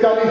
40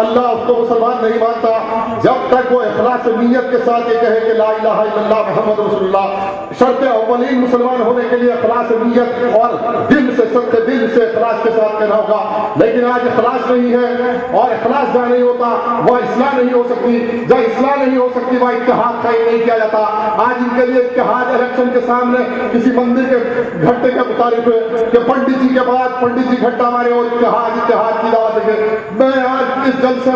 اللہ اس کو مسلمان نہیں مانتا جب تک وہ اخلاص نیت کے ساتھ یہ کہے کہ لا الہ الا اللہ محمد رسول اللہ۔ شرط اولین مسلمان ہونے کے لیے اخلاص نیت اور دل سے، سچے دل سے اخلاص کے ساتھ کہنا ہوگا۔ لیکن آج اخلاص نہیں ہے، اور اخلاص جہاں نہیں ہوتا وہاں اصلاح نہیں ہو سکتی، جہاں اصلاح نہیں ہو سکتی وہاں اتحاد قائم نہیں کیا جاتا۔ آج ان کے لیے اتحاد الیکشن کے سامنے کسی مندر کے گھنٹے کے مطابق ہے کہ پنڈت جی کے بعد پنڈت جی گھنٹہ مارے اور اتحاد کی دعوت دیں گے۔ میں آج اس جلسے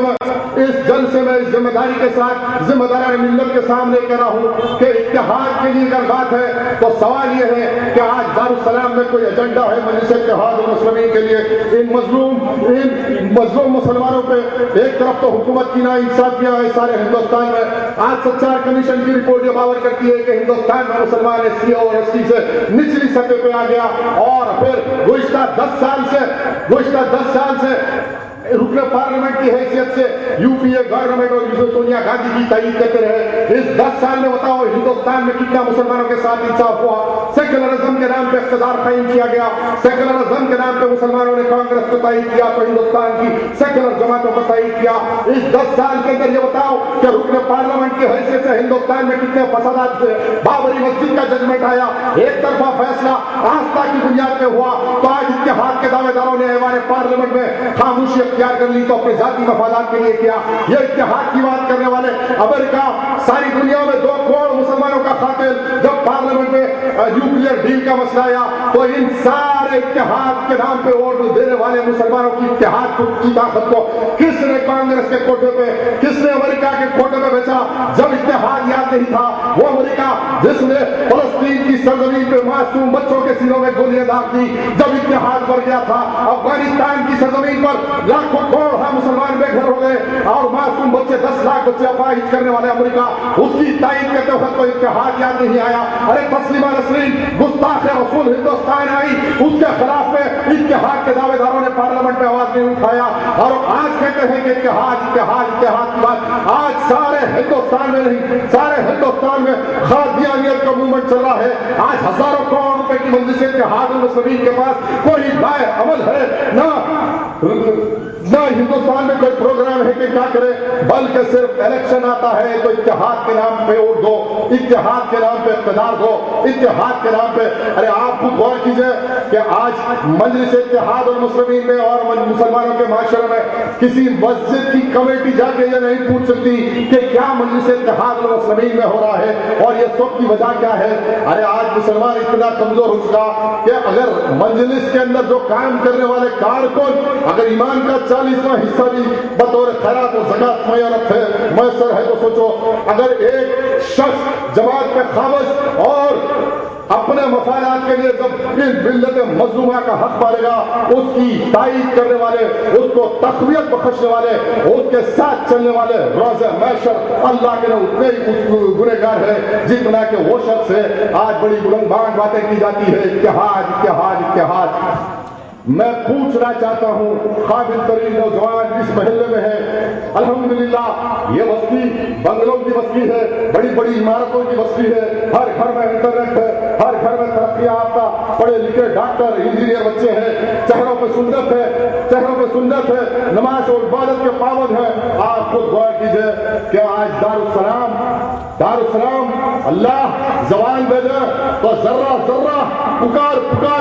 میں اس ذمہ داری کے ساتھ، ذمہ داران ملت کے سامنے کہہ رہا ہوں کہ اتحاد کے لیے اگر بات ہے تو سوال یہ ہے کہ آج دارالسلام میں کوئی ایجنڈا ہے مجلس اتحاد المسلمین کے لیے؟ ان مظلوم مسلمانوں پہ ایک طرف تو حکومت کی ناانصافیاں ہے سارے ہندوستان میں۔ آج سچار کمیشن کی رپورٹ یہ باور کرتی ہے کہ ہندوستان میں مسلمان ایس سی اور ایس ٹی سے نچلی سطح پہ آ گیا، اور پھر گزشتہ 10 سال سے رکن پارلیمنٹ کی حیثیت سے یو پی اے گورنمنٹ اور سونیا گاندھی کی تائید کرتے رہے۔ اس 10 سال میں بتاؤ ہندوستان میں کتنا مسلمانوں کے ساتھ انصاف ہوا؟ سیکولرزم کے نام پہ اقتدار قائم کیا گیا، سیکولرزم کے نام پہ مسلمانوں نے کانگریس کو تائید کیا تو ہندوستان کی سیکولر جماعتوں کو تائید کیا۔ اس 10 سال کے اندر یہ بتاؤ کہ رکن پارلیمنٹ کی حیثیت سے ہندوستان میں کتنے فسادات سے بابری مسجد کا ججمنٹ آیا، ایک طرفہ فیصلہ آستھا کی بنیاد پہ ہوا، تو آج اتحاد کے دعوے داروں نے ایوان پارلیمنٹ میں خاموشی اختیار کر لی تو اپنے ذاتی مفادات کے لیے کیا۔ یہ اتحاد کی بات کرنے والے امریکہ ساری دنیا میں 2 کروڑ مسلمانوں کا قاتل، جب پارلیمنٹ میں نیوکلیئر ڈیل کا مسئلہ آیا تو ان سارے اتحاد کے نام پہ ووٹ دینے والے مسلمانوں کی اتحاد کی طاقت کو کس نے کانگریس کے کوٹے پہ، کس نے امریکہ کے کوٹے پہ بیچا؟ جب اتحاد یاد نہیں تھا، وہ امریکہ جس نے فلسطین کی سرزمین پہ معصوم بچوں کے سینوں میں گولیاں داغ دی، جب اتحاد بڑھ گیا تھا افغانستان کی سرزمین پر لاکھوں کروڑ مسلمان بے گھر ہو گئے اور معصوم بچے 10 لاکھ بچے اپاہج کرنے والے امریکہ، اس کی تائید کرتے وقت تو اتحاد یاد نہیں آیا؟ ارے تسلیمہ نسرین گستاخ رسول ہندوستان آئی، اس کے خلاف میں اتحاد کے دعوے داروں نے پارلیمنٹ میں آواز نہیں اٹھایا، اور آج کہتے ہیں کہ اتحاد کی بات آج سارے ہندوستان میں نہیں، سارے ہندوستان میں قادیانیت کا موومنٹ چل رہا ہے۔ آج ہزاروں کروڑ روپے کی مجلس اتحاد المسلمین کے پاس کوئی رائے عمل ہے نہ ہندوستان میں کوئی پروگرام ہے کہ کیا کرے، بلکہ صرف الیکشن آتا ہے تو اتحاد کے نام پہ ووٹ دو، اتحاد کے نام پہ اقتدار دو، اتحاد کے نام پہ۔ ارے آپ خود غور کیجئے کہ آج مجلس اتحاد المسلمین میں اور مسلمانوں کے معاشرے میں کسی مسجد کی کمیٹی جا کے یہ نہیں پوچھ سکتی کہ کیا مجلس اتحاد المسلمین میں ہو رہا ہے اور یہ سب کی وجہ کیا ہے۔ ارے آج مسلمان اتنا کمزور ہو چکا کہ اگر مجلس کے اندر جو کام کرنے والے کارکن اگر ایمان کا 40واں حصہ بھی بطور خیرات و زکات میسر ہے تو سوچو، اگر ایک شخص جماعت پہ قابض اور اپنے مفادات کے لیے جب اس ملت مظلومہ کا حق پائے گا، اس کی تائید کرنے والے، اس کو تقویت بخشنے والے، اس کے ساتھ چلنے والے روز محشر اللہ کے اتنے ہی گنہگار ہے جتنا کہ وہ شخص ہے۔ آج بڑی بلند بانگ باتیں کی جاتی ہے اتحاد اتحاد اتحاد۔ میں پوچھنا چاہتا ہوں قابل ترین نوجوان اس محلے میں ہے، الحمدللہ یہ بستی بنگلوں کی بستی ہے، بڑی بڑی عمارتوں کی بستی ہے، ہر گھر میں انٹرنیٹ ہے، ہر گھر میں ترقی یافتہ پڑھے لکھے ڈاکٹر انجینئر بچے ہیں، چہروں پہ سنت ہے، نماز اور عبادت کے پابند ہیں۔ آپ خود غور کیجئے کہ آج دارالسلام اللہ زوال بھیجے تو ذرہ ذرہ پکار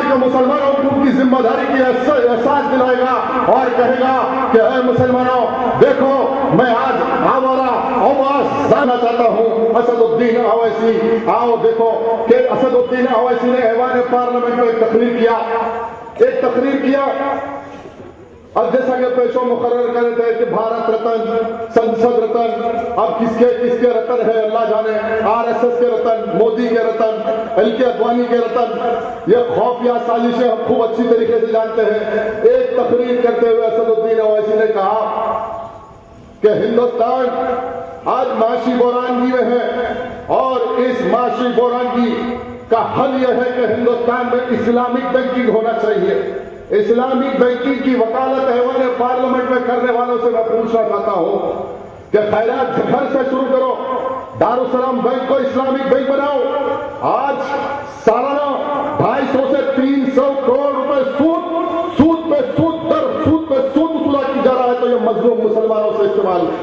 کے مسلمانوں کو ان کی ذمہ داری کی احساس دلائے گا اور کہے گا کہ اے مسلمانوں دیکھو میں آج آواز جانا چاہتا ہوں اسد الدین اویسی، آؤ دیکھو کہ اسد الدین اویسی نے ایوان پارلیمنٹ میں ایک تقریر کیا۔ اب جیسا کہ پیشوں مقرر کرے تھے کہ بھارت رتن، سنسد رتن، اب کس کے رتن ہے اللہ جانے، RSS کے رتن، مودی کے رتن، LK اڈوانی کے رتن، یہ خوفیہ سازشیں ہم خوب اچھی طریقے سے جانتے ہیں۔ ایک تقریر کرتے ہوئے اسد الدین اویسی نے کہا کہ ہندوستان آج معاشی بحران میں ہے اور اس معاشی بحران کا حل یہ ہے کہ ہندوستان میں اسلامک بینکنگ ہونا چاہیے۔ اسلامک بینکنگ کی وکالت ایوان پارلیمنٹ میں کرنے والوں سے میں پوچھنا چاہتا ہوں کہ خیرات گھر سے شروع کرو، دارالسلام بینک کو اسلامک بینک بناؤ۔ آج سالانہ 250 سے 300 کروڑ روپے سود پہ سود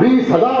20,000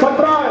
17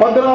15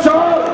4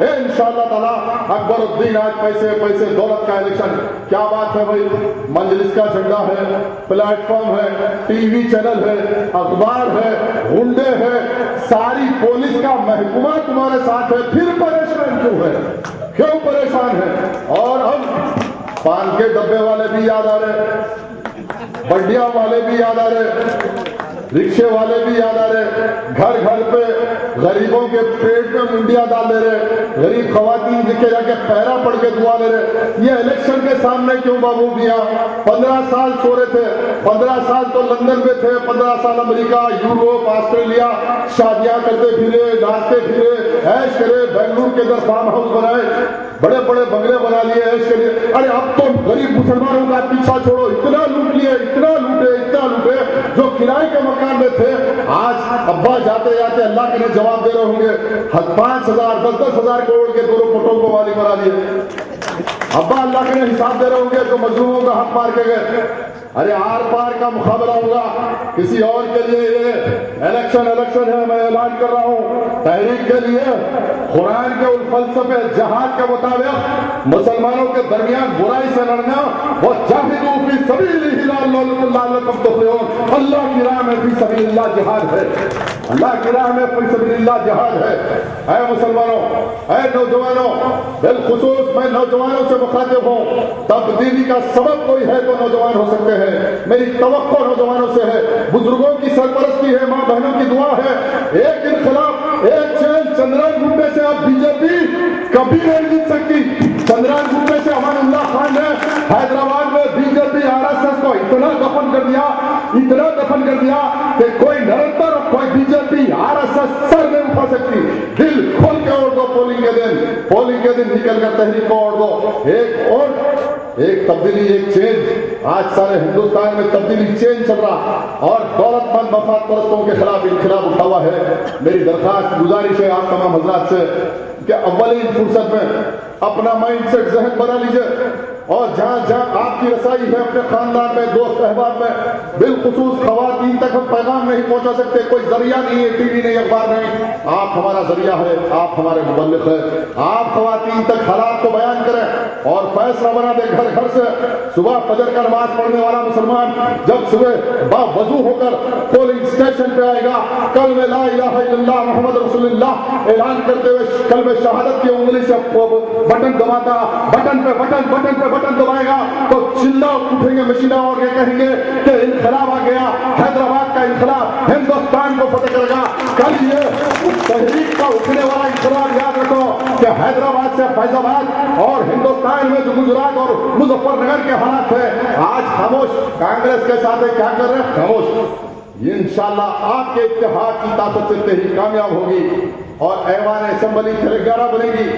انشاءاللہ تعالیٰ اکبر الدین آج پیسے پیسے دولت کا الیکشن. کیا بات ہے بھائی, مجلس کا جھنڈا ہے, پلیٹ فارم ہے, ٹی وی چینل ہے, اخبار ہے, غنڈے ہے, ساری پولیس کا محکمہ تمہارے ساتھ ہے, پھر پریشان کیوں ہے, کیوں پریشان ہے؟ اور ہم پان کے ڈبے والے بھی یاد آ رہے, بنڈیا والے بھی یاد آ رہے, رکشے والے بھی یاد آ رہے, گھر گھر پہ غریبوں کے پیٹ میں منڈیاں ڈال دے رہے, غریب خواتین جن کے جا کے پیرا پڑ کے دعا لے رہے. یہ الیکشن کے سامنے کیوں بابو میاں 15 سال سو رہے تھے, 15 سال تو لندن میں تھے, 15 سال امریکہ, یوروپ, آسٹریلیا شادیاں کرتے پھرے, ناچتے پھرے, عیش کرے, بنگلور کے اندر فارم ہاؤس بنائے, بڑے بڑے بنگلے بنا لیے عیش کے لیے. ارے اب تو غریب مسلمانوں کا پیچھا چھوڑو, اتنا لوٹ لیے, اتنا لوٹے, اتنا لوٹے, جو کرائے کے مکان میں تھے آج ابا جاتے جاتے اللہ کے لیے جواب دے رہے ہوں گے. 5,000 10,000 کروڑ کے دونوں پٹوں کو والی بنا دیے. ابا اللہ کے لیے حساب دے رہے ہوں گے جو مظلوموں کا حق مار کے گئے. ارے آر پار کا مقابلہ ہوگا کسی اور کے لیے. یہ الیکشن ہے, میں اعلان کر رہا ہوں تحریک کے لیے. قرآن کے الفلسفے جہاد کے مطابق مسلمانوں کے درمیان برائی سے لڑنا, وہ جاہدوا فی سبیل اللہ لعلکم تفلحون. اللہ کی راہ میں فی سبیل اللہ جہاد ہے, اللہ کی راہ میں فی سبیل اللہ جہاد ہے. اے مسلمانوں, اے نوجوانوں, بالخصوص میں نوجوانوں سے مخاطب ہوں. تبدیلی کا سبب کوئی ہے تو نوجوان ہو سکتے ہیں. میری توقع نوجوانوں سے ہے, بزرگوں کی سرپرستی ہے, ماں بہنوں کی دعا ہے. ایک انقلاب, ایک چینج. چندران گھومنے سے اب بی جے پی کبھی نہیں جیت سکتی. چندران گھومنے سے امان اللہ خان نے حیدرآباد میں be J P R S S کو اتنا دفن کر دیا, اتنا دفن کر دیا کہ کوئی نرنتر, کوئی B J P R S S سر نہیں اٹھا سکتی. دل کھول کے اوڑ دو پولنگ کے دن نکل کر تحریک کو اوڑ دو. ایک تبدیلی, ایک چینج. آج سارے ہندوستان میں تبدیلی چینج چل رہا اور دولت مند مفاد پرستوں کے خلاف انقلاب اٹھا ہوا ہے. میری درخواست گزارش ہے آپ تمام حضرات سے کہ اولین فرصت میں اپنا مائنڈ سیٹ ذہن بنا لیجئے, اور جہاں جہاں آپ کی رسائی ہے اپنے خاندان میں, دوست احباب میں, بالخصوص خواتین تک ہم پیغام نہیں پہنچا سکتے. کوئی ذریعہ نہیں ہے, ٹی وی نہیں, اخبار نہیں. آپ ہمارا ذریعہ ہے, آپ ہمارے مبلغ ہیں. آپ خواتین تک حالات کو بیان کریں اور فیصلہ بنا دیں گھر گھر سے. صبح فجر کا نماز پڑھنے والا مسلمان جب صبح باوضو ہو کر پولنگ اسٹیشن پہ آئے گا, کلمہ لا الہ الا اللہ محمد رسول اللہ اعلان کرتے ہوئے کلمہ شہادت کی انگلی سے بٹن دباتا, بٹن پہ بٹن دبائے گا تو چلا اٹھیں گے مشینہ اور یہ کہیں گے کہ انقلاب آ گیا, حیدرآباد کا انقلاب ہندوستان کو فتح کرے گا. کل یہ تحریک کا اٹھنے والا انقلاب یاد رکھو کہ حیدرآباد سے فیض آباد اور ہندوستان میں جو گجرات اور مظفر نگر کے حالات ہے, آج خاموش کانگریس کے ساتھ کیا کر رہے ہیں, خاموش. انشاءاللہ آپ کے اتحاد کی طاقت سے تحریک کامیاب ہوگی اور ایوان اسمبلی تلنگانہ بنے گی.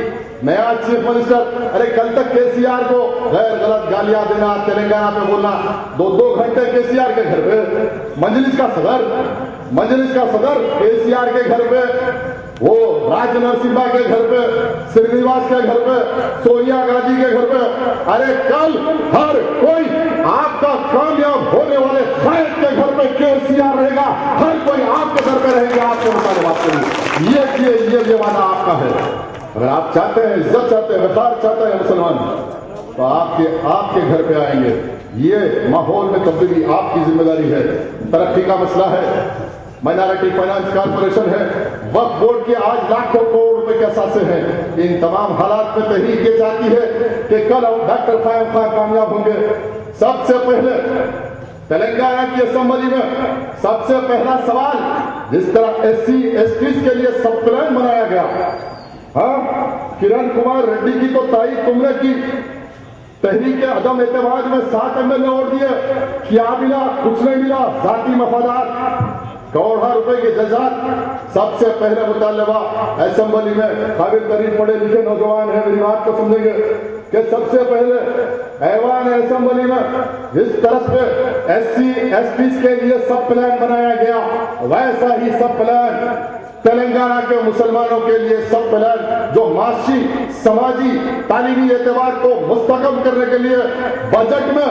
میں آج چیف منسٹر, ارے کل تک کے سی آر کو غیر غلط گالیاں دینا, تلنگانہ پہ بولنا, 2 گھنٹے کے سی آر کے گھر پہ, مجلس کا صدر کے سی آر کے گھر پہ, وہ راج نرسمہا کے گھر پہ, سرینیواس کے گھر پہ, سونیا گاندھی کے گھر پہ. ارے کل ہر کوئی آپ کا کامیاب ہونے والے قائد کے گھر پہ کے سی آر رہے گا, ہر کوئی آپ کے گھر پہ رہے گا, آپ کے مطالبات کریں گے. یہ وعدہ آپ کا ہے. اگر آپ چاہتے ہیں, عزت چاہتے ہیں, وقار چاہتے ہیں مسلمان, تو آپ کے گھر پہ آئیں گے. یہ ماحول میں تبدیلی آپ کی ذمہ داری ہے. ترقی کا مسئلہ ہے, مائنارٹی فائنانس کارپوریشن ہے, وقف بورڈ کے آج لاکھوں کروڑ روپے کے اثاثے ہیں. ان تمام حالات میں تحریک یہ چاہتی ہے کہ کل ڈاکٹر قیوم خان کامیاب ہوں گے. سب سے پہلے تلنگانہ کی اسمبلی میں سب سے پہلا سوال, جس طرح SC STs کے لیے سب پلان بنایا گیا, ہاں کرن کمار ریڈی کی تو تائید تم نے کی, تحریک عدم اعتماد میں 7 MLA ووٹ دیے, کیا ملا, کچھ نہیں ملا, ذاتی مفادات, کروڑوں روپے کے جائیداد. سب سے پہلے مطالبہ اسمبلی میں, قابل ترین پڑھے لکھے نوجوان ہیں, میری بات کو سمجھیں گے کہ سب سے پہلے ایوان اسمبلی میں جس طرح پہ SC STs کے لیے سب پلان بنایا گیا, ویسا ہی سب پلان تلنگانہ کے مسلمانوں کے لیے سب پلان, جو معاشی, سماجی, تعلیمی اعتبار کو مستحکم کرنے کے لیے بجٹ میں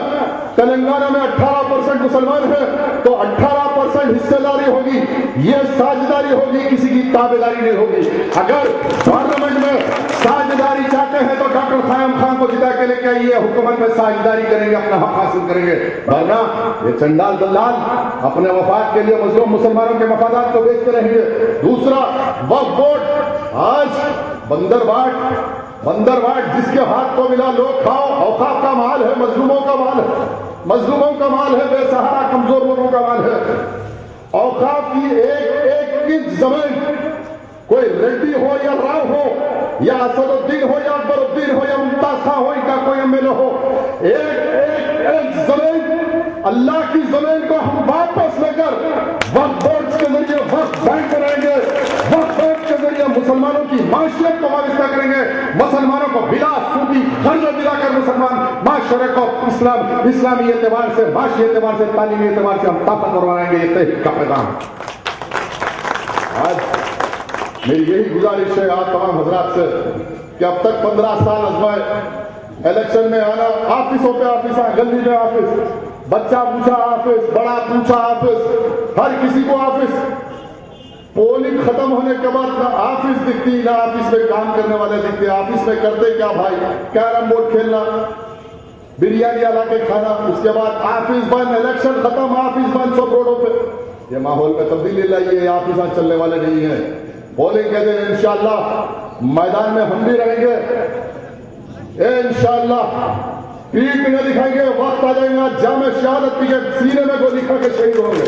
تلنگانہ میں 18% مسلمان ہیں, تو 18% 100% حصہ داری ہوگی، یہ ساجھداری ہوگی، کسی کی تابعداری نہیں ہوگی۔ اگر پارلیمنٹ میں ساجھداری چاہتے ہیں تو ڈاکٹر قیوم خان کو جتا کے لے کے آئیے، حکومت میں ساجھداری کریں گے، اپنا حق حاصل کریں گے، ورنہ یہ چنڈال دلال اپنے وفاد کے لیے مظلوم مسلمانوں کے مفادات کو بیچتے رہیں گے۔ دوسرا، وقف بورڈ آج بندر باٹ جس کے ہاتھ کو ملا لوگ کھاؤ، اوقاف کا مال ہے، مظلوموں کا مال ہے، مظلوموں کا مال ہے، بے سہارا کمزور لوگوں کا مال ہے۔ اوقاف کی ایک انچ زمین، کوئی ریڈی ہو یا راؤ ہو یا اسد الدین ہو یا اکبر الدین ہو یا ممتاز خان ہو کا کوئی ایم ایل اے ہو، ایک زمین اللہ کی زمین کو ہم واپس لے کر وقف بورڈ کے ذریعے وقف بینک بنائیں گے، وقف بورڈ کے ذریعے مسلمانوں کی معیشت کو وابستہ کریں گے، مسلمانوں کو بلا سودی قرض دلا کر مسلمان معاشرے کو اسلامی اعتبار سے، معاشی اعتبار سے، تعلیمی اعتبار سے ہم طاقتور بنائیں گے۔ یہ تحریک کا پیغام آج میری یہی گزارش ہے آپ تمام حضرات سے کہ اب تک 15 سال ازمائے، الیکشن میں آنا، آفسوں پہ آفس، گلی میں آفس، بچہ پوچھا آفس، بڑا پوچھا آفس، ہر کسی کو آفس، پولنگ ختم ہونے کے بعد نہ آفس دکھتی نہ آفس میں کام کرنے والے دکھتے۔ آفس میں کرتے کیا بھائی؟ کیرم بورڈ کھیلنا، بریانی لا کے کھانا، اس کے بعد آفس بند، الیکشن ختم، آفس بند، سب روڈوں پہ۔ یہ ماحول میں تبدیلی لائیے، آفس چلنے والے نہیں ہیں۔ پولنگ کے دن انشاءاللہ میدان میں ہم بھی رہیں گے، انشاءاللہ پیٹ میں دکھائیں گے، وقت آ جائیں گا جامع شہادت پی کے سینے میں گولی کھا کے شہید ہوں گے۔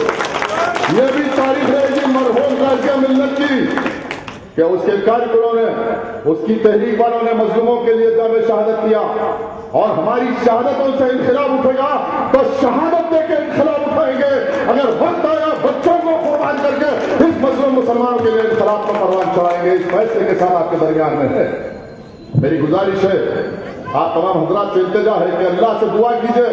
یہ بھی تاریخ رہے گی مرحوم غازیہ ملت کی کہ اس کے کارکنوں نے، اس کی تحریک والوں نے مظلوموں کے لیے جامع شہادت کیا، اور ہماری شہادتوں سے انقلاب اٹھے گا تو شہادت دے کے انقلاب اٹھائیں گے۔ اگر وقت آیا بچوں کو قربان کر کے اس مظلوم مسلمانوں کے لیے انقلاب کو پروان چڑھائیں گے۔ اس فیصلے کے ساتھ آپ کے درمیان میں ہے میری گزارش ہے، آپ تمام حضرات سے التجا ہے کہ اللہ سے دعا کیجئے،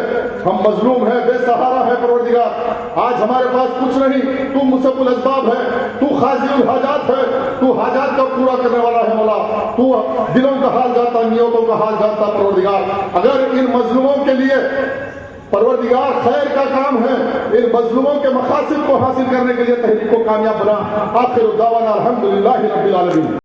ہم مظلوم ہیں، بے سہارا ہے پروردگار، آج ہمارے پاس کچھ نہیں، تو مسبب الاسباب ہے، تو قاضی الحاجات ہے، تو حاجات کا پورا کرنے والا ہے مولا، تو دلوں کا حال جانتا، نیتوں کا حال جانتا پروردگار۔ اگر ان مظلوموں کے لیے پروردگار خیر کا کام ہے، ان مظلوموں کے مقاصد کو حاصل کرنے کے لیے تحریک کو کامیاب بنا۔ آخر دعوانا الحمدللہ رب العالمین۔